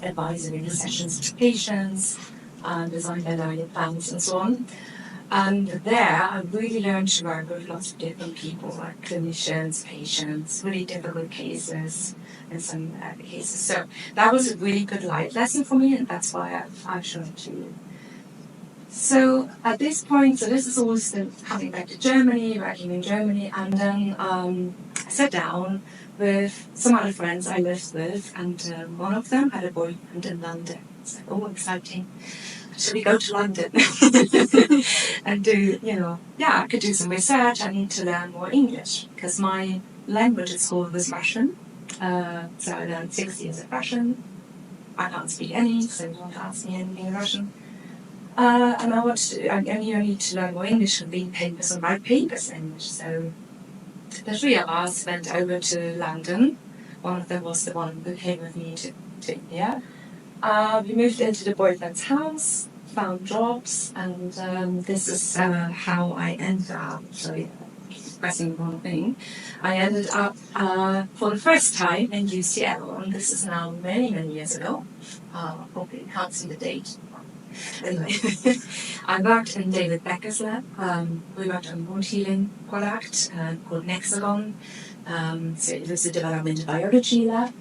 advisory sessions to patients, design their diet plans and so on. And there, I really learned to work with lots of different people, like clinicians, patients, really difficult cases, in some cases. So that was a really good life lesson for me, and that's why I've shown it to you. So at this point, so this is all still coming back to Germany, working in Germany, and then I sat down with some other friends I lived with, and one of them had a boyfriend in London. It's like, oh, exciting. Should we go to London and do, I could do some research. I need to learn more English because my language at school was Russian. So I learned 6 years of Russian. I can't speak any, so don't ask me anything in Russian. And I need to learn more English and read papers and write papers in English. So the three of us went over to London. One of them was the one who came with me to India. We moved into the boyfriend's house, found jobs, and this is how I ended up. Sorry, expressing the wrong thing. I ended up for the first time in UCL, and this is now many, many years ago. Probably can't see the date. Anyway, I worked in David Becker's lab. We worked on a wound healing product called Nexagon. So it was a developmental biology lab.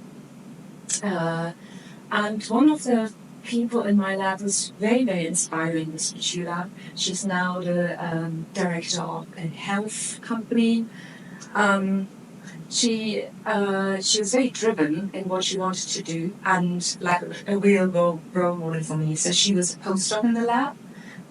And one of the people in my lab was very, very inspiring, Miss Pichula. She's now the director of a health company. She was very driven in what she wanted to do and like a real role model for me. So she was a postdoc in the lab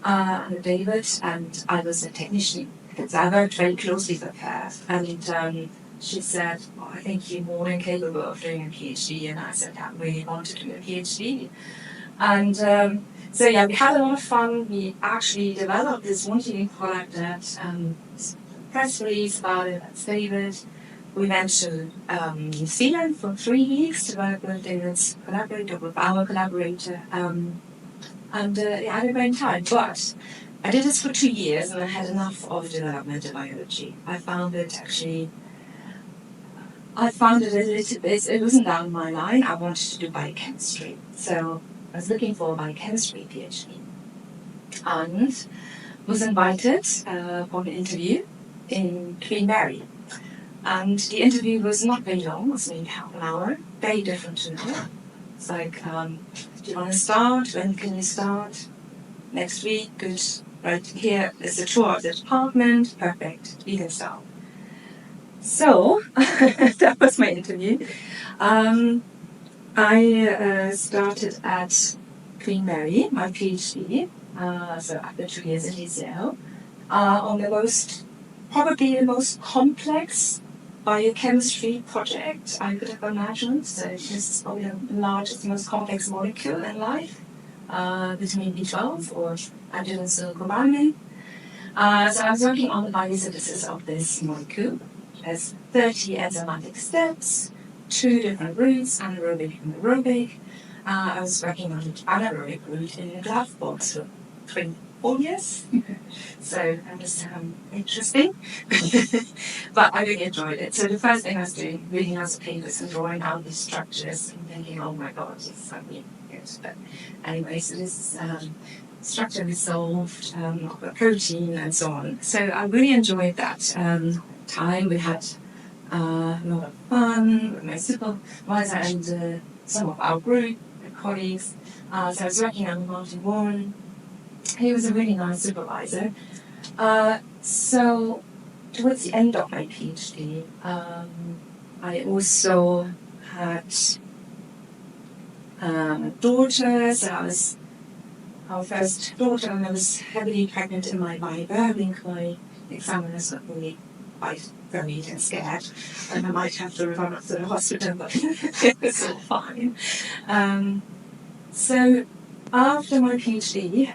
under David, and I was a technician. So I worked very closely with her. And she said, I think you're more than capable of doing a PhD. And I said, I really want to do a PhD. And we had a lot of fun. We actually developed this wound healing product that press release about it. That's David. We went to New Zealand for 3 weeks to work with David's collaborator, with our collaborator, and I had a great time. But I did this for 2 years, and I had enough of developmental biology. I found it a little bit, it wasn't down my line. I wanted to do biochemistry. So I was looking for a biochemistry PhD, and was invited for an interview in Queen Mary. And the interview was not very long, it was maybe half an hour, very different to now. It's like, do you want to start? When can you start? Next week? Good. Right, here is a tour of the department. Perfect, you can start. So, that was my interview. I started at Queen Mary, my PhD, so after 2 years in UCL, on probably the most complex biochemistry project I could have imagined. So this is probably the largest, most complex molecule in life, vitamin B12 or adenosine. So I was working on the biosynthesis of this molecule. There's 30 enzymatic steps, 2 different routes, anaerobic and aerobic. I was working on the anaerobic route in a glove box for 3-4 years. So that was interesting. But I really enjoyed it. So the first thing I was doing, reading lots of papers and drawing out these structures and thinking, oh my god, this is something good. But anyway, so this structure resolved, protein and so on. So I really enjoyed that time. We had a lot of fun with my supervisor and some of our group colleagues. So I was working under Martin Warren. He was a really nice supervisor. So towards the end of my PhD, I also had a daughter. So I was our first daughter, and I was heavily pregnant in my Bible. I think my examiners were really quite worried and scared, and I might have to run up to the hospital, but it was all fine. So after my PhD,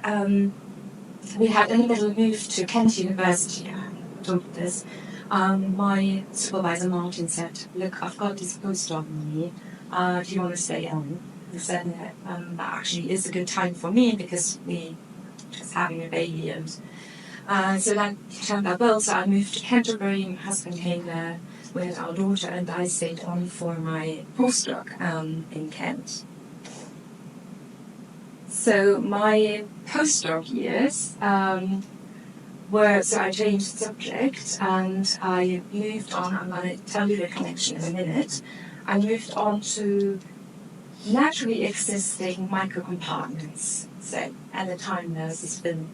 we had in the middle moved to Kent University. I told you this. My supervisor Martin said, "Look, I've got this postdoc money. Do you want to stay on?" I said, that actually is a good time for me because we just having a baby, and so that turned out well. So I moved to Canterbury. My husband came there with our daughter, and I stayed on for my postdoc in Kent. So my postdoc years so I changed subject and I moved on. I'm going to tell you the connection in a minute. I moved on to naturally existing microcompartments. So at the time, there's been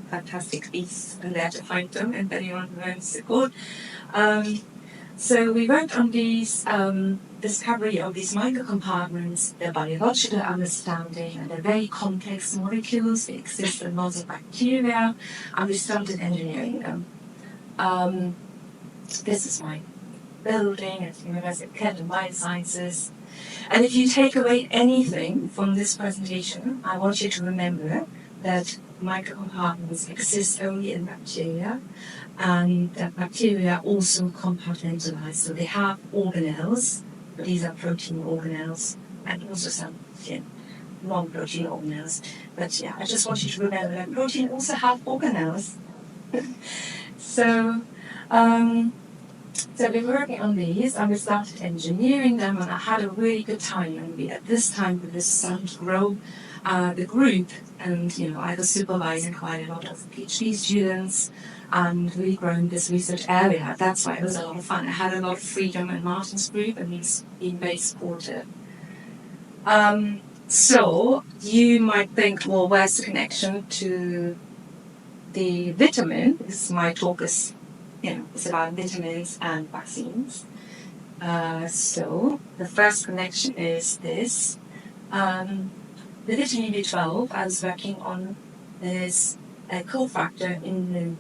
fantastic beasts and there to find them, if anyone knows the code. So we worked on these discovery of these microcompartments, their biological understanding, and they're very complex molecules. They exist in lots of bacteria, and we started engineering them. This is my building at the University of Kent in Biosciences. And if you take away anything from this presentation, I want you to remember that microcompartments exist only in bacteria, and that bacteria also compartmentalize. So they have organelles, these are protein organelles, and also some non-protein organelles. But yeah, I just want you to remember that protein also have organelles. So we were working on these, and we started engineering them, and I had a really good time. And at this time, we started to grow the group, and I was supervising quite a lot of PhD students, and really growing this research area. That's why it was a lot of fun. I had a lot of freedom in Martin's group, and he's been very supportive. So you might think, well, where's the connection to the vitamin? Because my talk is it's about vitamins and vaccines. So the first connection is this. The vitamin B12 I was working on is a cofactor in the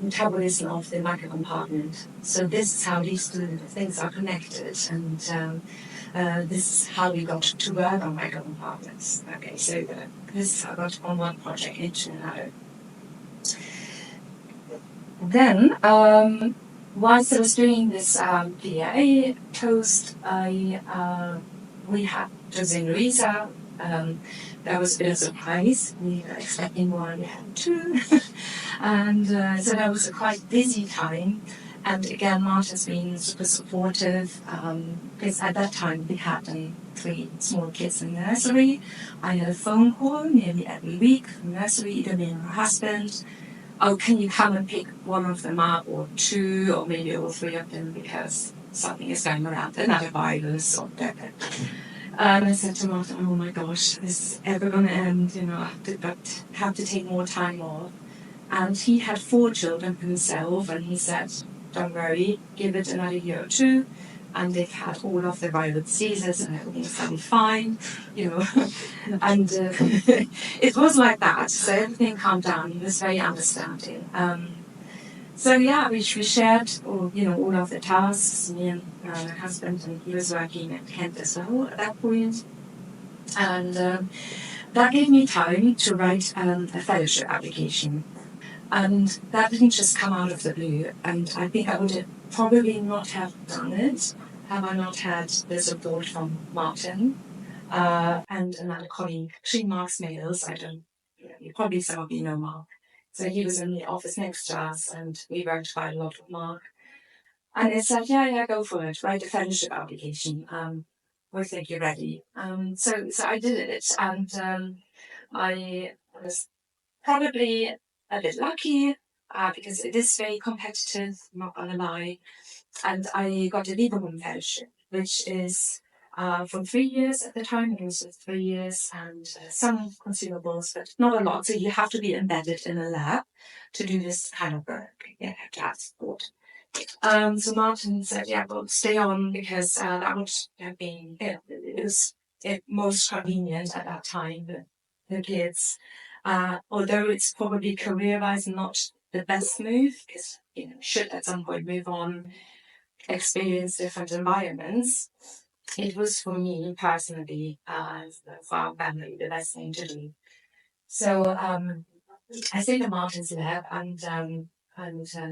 metabolism of the microcompartment. So this is how these two things are connected, and this is how we got to work on microcompartments. Okay, so this is how I got on one project into another. Then, whilst I was doing this PA post, we had Jose and Luisa. That was a bit of a surprise. We were expecting one, we had two. And so that was a quite busy time. And again, Martin's been super supportive, because at that time we had 3 small kids in the nursery. I had a phone call nearly every week from nursery, either me and her husband. Oh, can you come and pick one of them up, or 2, or maybe all 3 of them, because something is going around, another virus or whatever. And I said to Martin, oh my gosh, this is ever going to end, I have to take more time off. And he had 4 children himself, and he said, don't worry, give it another year or 2. And they've had all of the viral diseases, and everything's going to be fine, And it was like that. So everything calmed down. He was very understanding. So yeah, we shared all of the tasks. Me and my husband, and he was working at Kent as well at that point. And that gave me time to write a fellowship application. And that didn't just come out of the blue. And I think I would probably not have done it have I not had the support from Martin and another colleague. Actually, Mark's Males. Probably some of you know Mark. So he was in the office next to us, and we worked quite a lot with Mark. And it said, yeah, go for it. Write a fellowship application. We think you're ready. So I did it, and I was probably a bit lucky because it is very competitive, not gonna lie. And I got a Lieberman Fellowship, which is for 3 years at the time. It was 3 years and some consumables, but not a lot. So you have to be embedded in a lab to do this kind of work. You have to have support. So Martin said, yeah, well, stay on, because that would have been, it was most convenient at that time, the kids. Although it's probably career-wise not the best move, because should at some point move on, experience different environments. It was for me personally, for our family, the best thing to do. So I stayed at Martin's lab and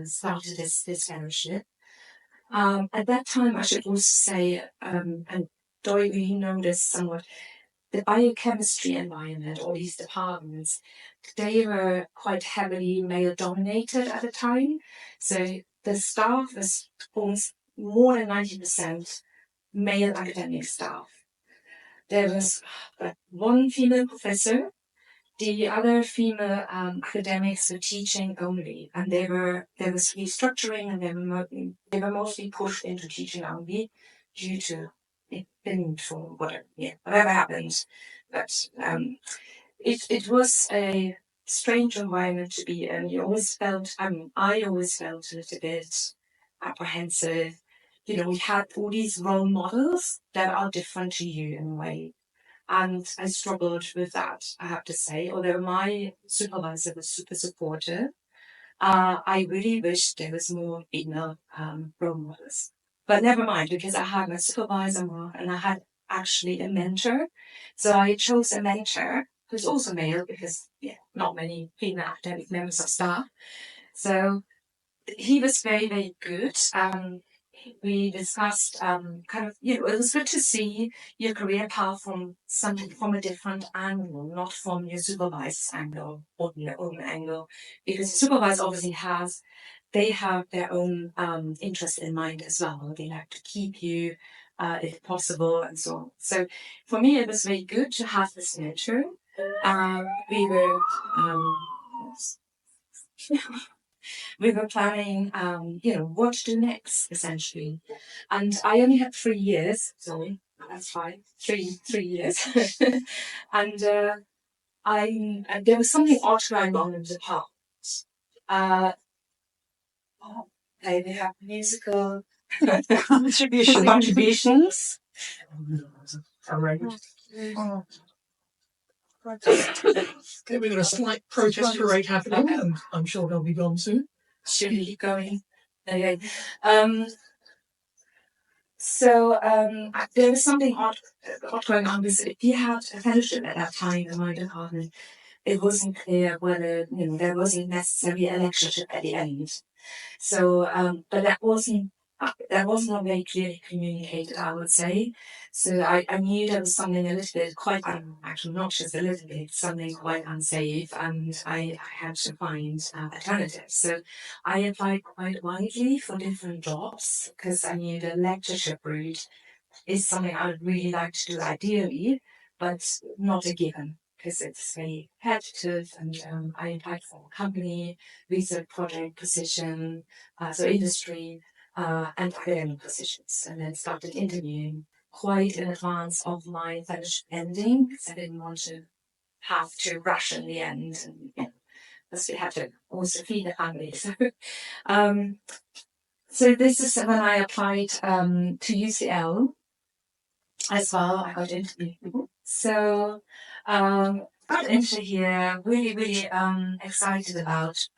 started this fellowship. At that time, I should also say, and Doi, you know this somewhat, the biochemistry environment, all these departments, they were quite heavily male-dominated at the time. So the staff was almost more than 90% male academic staff. there was one female professor. The other female academics were teaching only, and there was restructuring, and they were mostly pushed into teaching only due to it didn't for whatever happened. But it was a strange environment to be in. You always felt, I always felt a little bit apprehensive. You know, we had all these role models that are different to you in a way. And I struggled with that, I have to say. Although my supervisor was super supportive, I really wish there was more female role models. But never mind, because I had my supervisor and I had actually a mentor. So I chose a mentor who's also male because not many female academic members of staff. So he was very, very good. We discussed it was good to see your career path from a different angle, not from your supervisor's angle or your own angle, because the supervisor obviously they have their own interest in mind as well. They like to keep you, if possible, and so on. So for me, it was very good to have this mentor. We were we were planning, what to do next, essentially. And I only had 3 years. Sorry, that's fine. Three years. And there was something odd going on in the department. Uh, they have musical contributions. All right. Okay, we've got a slight protest parade happening, and I'm sure they'll be gone soon. Should we keep going? Okay. There was something odd going on because if you had a fellowship at that time in my department, it wasn't clear whether there wasn't necessarily a lectureship at the end. So, but that was not very clearly communicated, I would say. So I knew there was something a little bit quite, actually not just a little bit, something quite unsafe, and I had to find alternatives. So I applied quite widely for different jobs because I knew the lectureship route is something I would really like to do ideally, but not a given because it's very competitive. And I applied for a company, research project position, so industry, and academic positions, and then started interviewing quite in advance of my fellowship ending because I didn't want to have to rush in the end. And because we had to also feed the family. So this is when I applied to UCL as well. I got interviewed. So got into here, really, really excited about,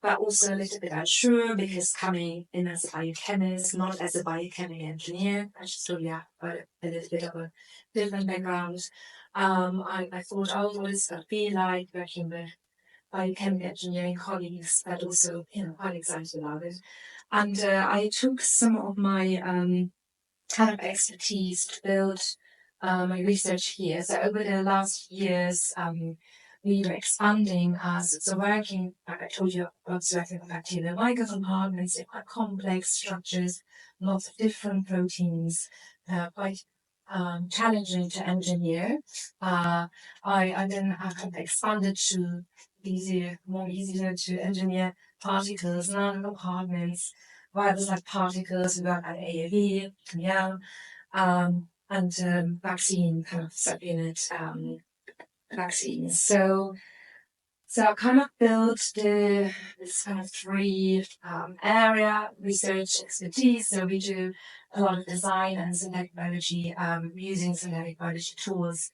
but also a little bit unsure because coming in as a biochemist, not as a biochemical engineer, I just thought, got a little bit of a different background. I thought, oh, what is it going to be like working with biochemical engineering colleagues, but also, quite excited about it. And I took some of my kind of expertise to build my research here. So over the last years, we were expanding so working, like I told you, I was working with bacterial microcompartments, they're quite complex structures, lots of different proteins, quite challenging to engineer. I then kind of expanded to more easier to engineer particles, non-compartments, virus like particles, we work at AAV, and vaccine kind of subunit vaccines. So I kind of built this kind of three area research expertise. So we do a lot of design and synthetic biology, using synthetic biology tools,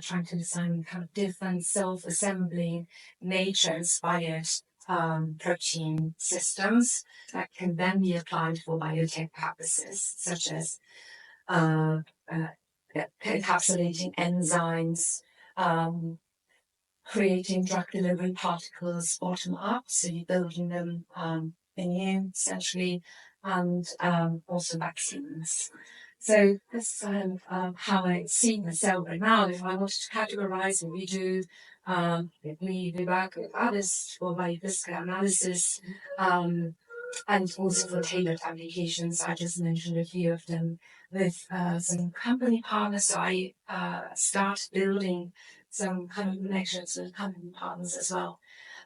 trying to design kind of different self-assembling, nature-inspired protein systems that can then be applied for biotech purposes, such as encapsulating enzymes, creating drug delivery particles bottom up, so you're building them anew, essentially, and also vaccines. So this is how I see myself right now. If I wanted to categorize what we do, we work with others for biophysical analysis, and also for tailored applications. I just mentioned a few of them with some company partners. So I start building some kind of connections with company partners as well.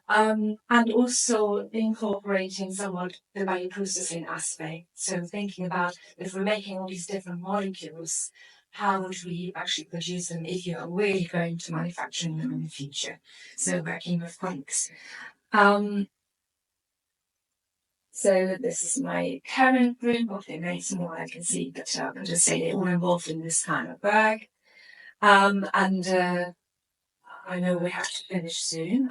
And also incorporating somewhat the bioprocessing aspect. So thinking about if we're making all these different molecules, how would we actually produce them if you're really going to manufacturing them in the future? So working with Franks. So this is my current group. Hopefully very small, I can see, but I can just say they're all involved in this kind of work. And I know we have to finish soon.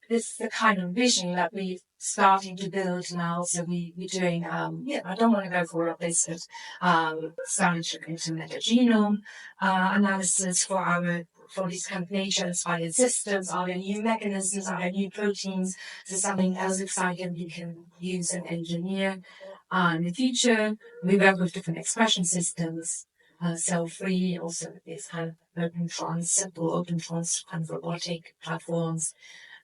This is the kind of vision that we're starting to build now. So we're doing, I don't want to go for all of this, but starting to look into metagenome analysis for these kind of nature-inspired systems. Are there new mechanisms? Are there new proteins? Is there something else exciting we can use and engineer in the future? We work with different expression systems. Cell-free, also these kind of simple open trans kind of robotic platforms.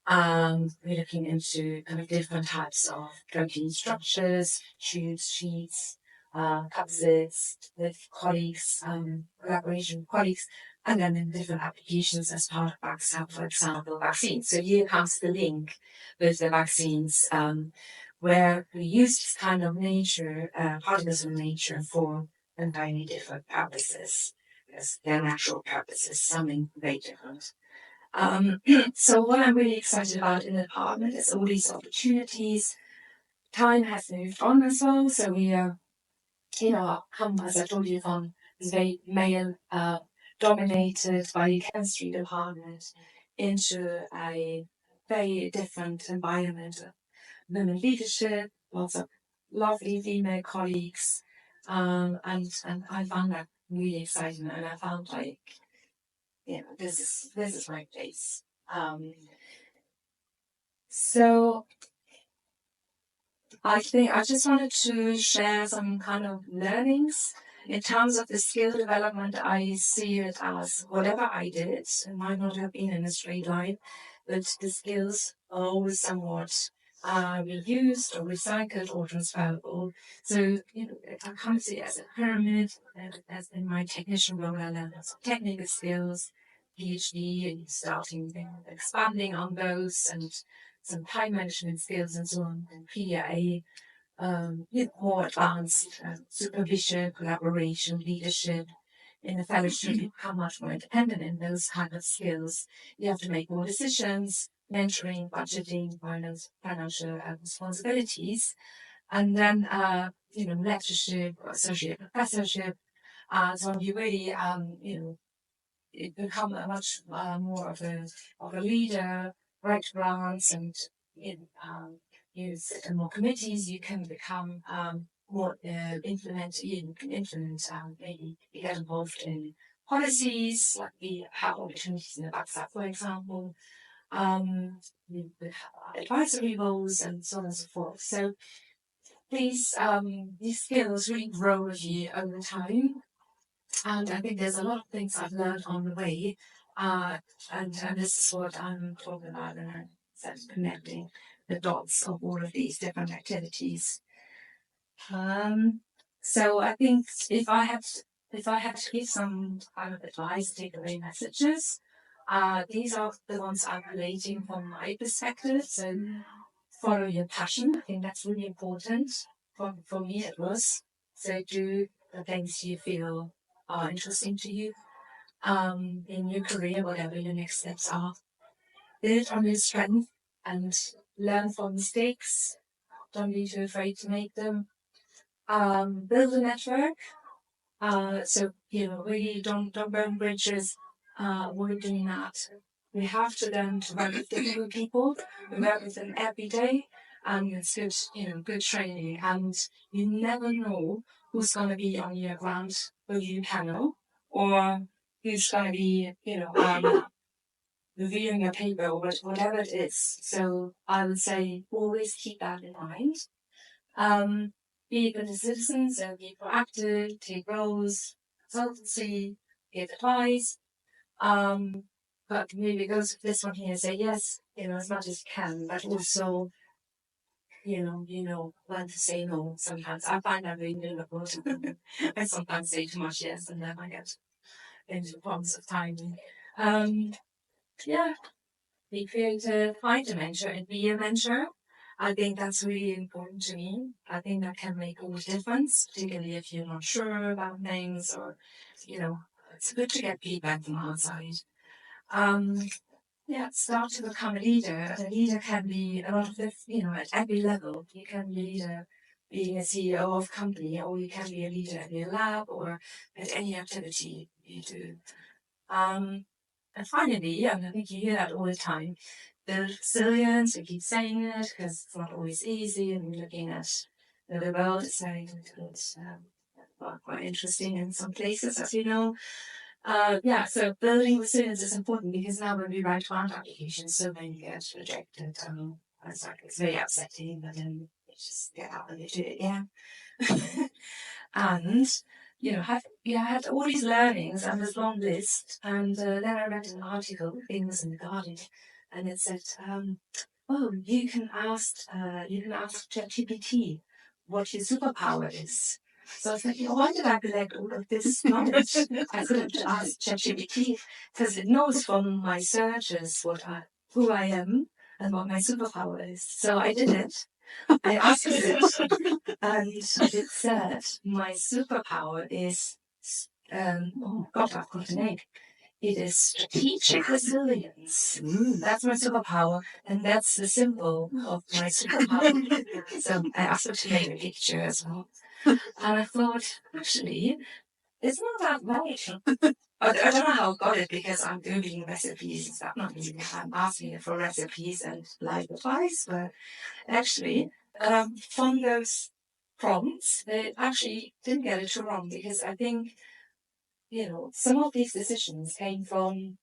We're looking into kind of different types of protein structures, tubes, sheets, capsids with colleagues, collaboration with colleagues, and then in different applications as part of vaccine, for example, vaccines. So here comes the link with the vaccines, where we use this kind of nature, particles of nature for entirely different purposes. Because they're natural purposes, something very different. So what I'm really excited about in the department is all these opportunities. Time has moved on as well, so we are, come, as I told you, from this very male dominated biochemistry department into a very different environment of women leadership, lots of lovely female colleagues, and I found that really exciting, and I found like, this is my place. So I think I just wanted to share some kind of learnings in terms of the skill development. I see it as whatever I did, it might not have been in a straight line, but the skills are always somewhat reused or recycled or transferable. So, I kind of see it as a pyramid, and as in my technician role, I learned lots of technical skills, PhD, and starting expanding on those, and some time management skills and so on, and PDA, more advanced supervision, collaboration, leadership. In the fellowship, you become much more independent in those kind of skills. You have to make more decisions, mentoring, budgeting, financial responsibilities, and then, lectureship, associate professorship. So you really, it become a much more of a leader, write grants, and you sit in more committees. You can become more implement. You can influence. Maybe you get involved in policies, like we have opportunities in the backside, for example. We have advisory roles and so on and so forth. So these skills really grow with you over time. And I think there's a lot of things I've learned on the way. And this is what I'm talking about, and I said connecting the dots of all of these different activities. So I think if I had to give some kind of advice, takeaway messages, these are the ones I'm relating from my perspective. So follow your passion. I think that's really important. For me, it was. So do the things you feel are interesting to you in your career, whatever your next steps are. Build on your strength and learn from mistakes. Don't be too afraid to make them. Build a network. So really don't burn bridges. We're doing that. We have to learn to work with different people. We work with them every day, and it's good, good training. And you never know who's going to be on your grant review panel, or who's going to be, reviewing a paper or whatever it is. So I would say always keep that in mind. Be good citizens, so be proactive, take roles, consultancy, give advice. But maybe go to this one here and say yes, as much as you can, but also when to say no sometimes. I find that really difficult. I sometimes say too much yes, and then I get into problems of timing. Um, yeah, be creative, find a mentor, and be a mentor. I think that's really important to me. I think that can make all the difference, particularly if you're not sure about things or, it's good to get feedback from outside. Um, yeah, start to become a leader. A leader can be a lot of this, at every level. You can be a leader being a CEO of a company, or you can be a leader in your lab or at any activity you do. And finally, and I think you hear that all the time, build resilience. We keep saying it because it's not always easy, and we're looking at the world is very quite interesting in some places, as you know. So building resilience is important because now when we write grant applications, so many get rejected. It's very upsetting, but then you just get out and you do it again. And I had all these learnings and this long list, and then I read an article, I think it was in the Guardian, and it said, "Oh, you can ask ChatGPT what your superpower is." So I was thinking, why did I collect all of this knowledge? I could have asked ChatGPT because it knows from my searches who I am and what my superpower is. So I did it. I asked it, and it said my superpower is, oh God, I've got a name. It is strategic resilience. That's my superpower, and that's the symbol of my superpower. So I asked her to make a picture as well. And I thought, actually, it's not that bad. I don't know how I got it because I'm Googling recipes and stuff. Not really. I'm asking it for recipes and life advice, but actually, from those prompts, they actually didn't get it too wrong because I think, some of these decisions came from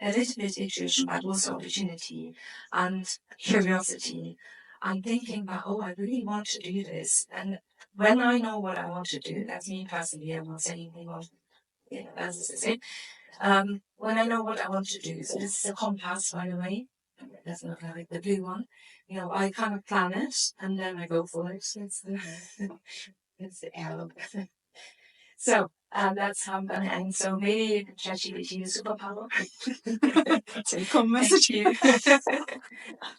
a little bit intuition, but also opportunity and curiosity. I'm thinking about, oh, I really want to do this. And when I know what I want to do, that's me personally, I'm not saying anything about, as I say, when I know what I want to do, so this is a compass, by the way, that's not like the blue one. I kind of plan it and then I go for it. It's the, it's the arrow. So that's how I'm going to end. So maybe ChatGPT is superpower. Take home message. Thank you.